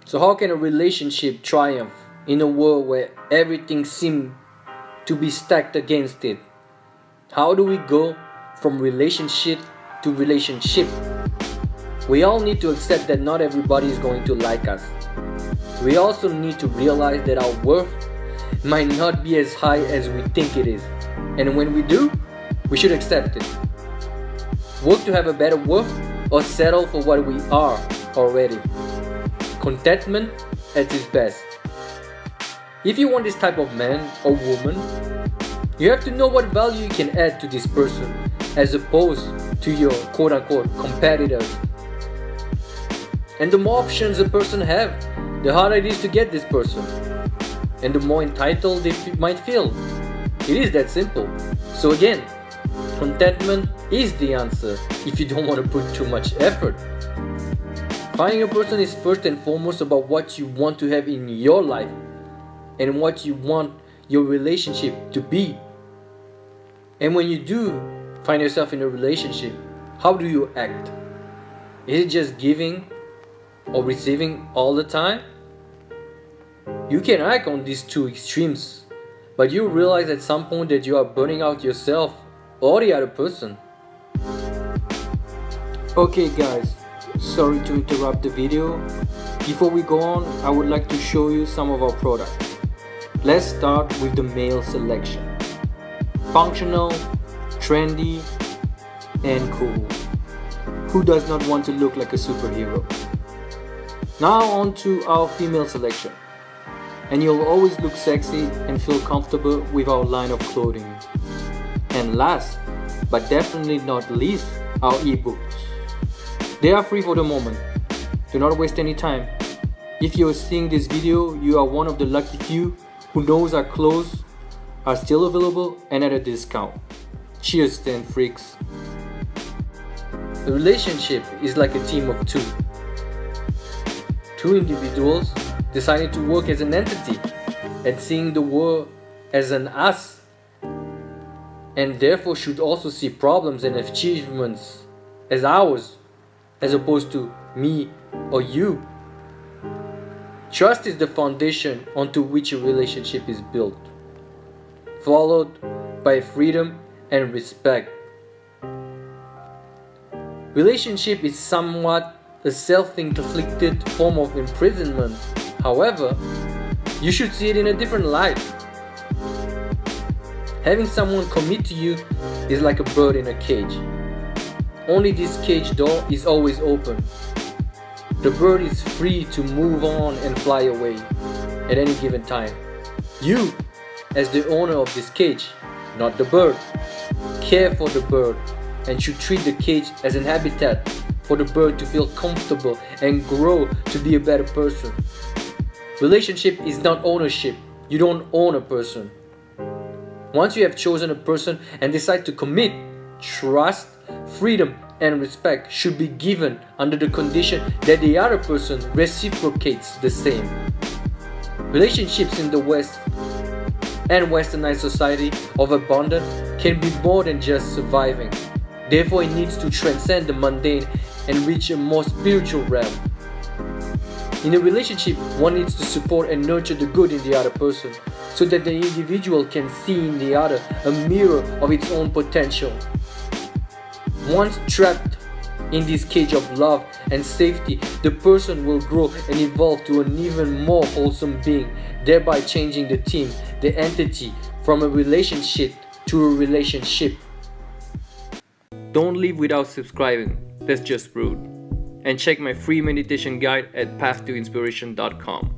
So how can a relationship triumph in a world where everything seems to be stacked against it? How do we go from relationship to relationship? We all need to accept that not everybody is going to like us. We also need to realize that our worth might not be as high as we think it is. And when we do, we should accept it. Work to have a better worth or settle for what we are already. Contentment at its best. If you want this type of man or woman, you have to know what value you can add to this person as opposed to your quote-unquote competitors. And the more options a person have, the harder it is to get this person. And the more entitled they might feel. It is that simple. So again, contentment is the answer if you don't want to put too much effort. Finding a person is first and foremost about what you want to have in your life and what you want your relationship to be. And when you do find yourself in a relationship, how do you act? Is it just giving or receiving all the time? You can act on these two extremes, but you realize at some point that you are burning out yourself or the other person. Okay guys, sorry to interrupt the video. Before we go on, I would like to show you some of our products. Let's start with the male selection. Functional, trendy, and cool. Who does not want to look like a superhero? Now on to our female selection. And you'll always look sexy and feel comfortable with our line of clothing. And last, but definitely not least, our ebooks. They are free for the moment. Do not waste any time. If you are seeing this video, you are one of the lucky few who knows our clothes are still available and at a discount. Cheers then, freaks. A relationship is like a team of two. Two individuals deciding to work as an entity and seeing the world as an us, and therefore should also see problems and achievements as ours as opposed to me or you. Trust is the foundation onto which a relationship is built, followed by freedom and respect. Relationship is somewhat a self-inflicted form of imprisonment. However, you should see it in a different light. Having someone commit to you is like a bird in a cage. Only this cage door is always open. The bird is free to move on and fly away at any given time. You, as the owner of this cage, not the bird, care for the bird and should treat the cage as an habitat for the bird to feel comfortable and grow to be a better person. Relationship is not ownership. You don't own a person. Once you have chosen a person and decide to commit, trust, freedom, and respect should be given under the condition that the other person reciprocates the same. Relationships in the West and westernized society of abundance can be more than just surviving. Therefore, it needs to transcend the mundane and reach a more spiritual realm. In a relationship, one needs to support and nurture the good in the other person so that the individual can see in the other a mirror of its own potential. Once trapped in this cage of love and safety, the person will grow and evolve to an even more wholesome being, thereby changing the team, the entity, from a relationship to a relationship. Don't leave without subscribing, that's just rude. And check my free meditation guide at pathtoinspiration.com.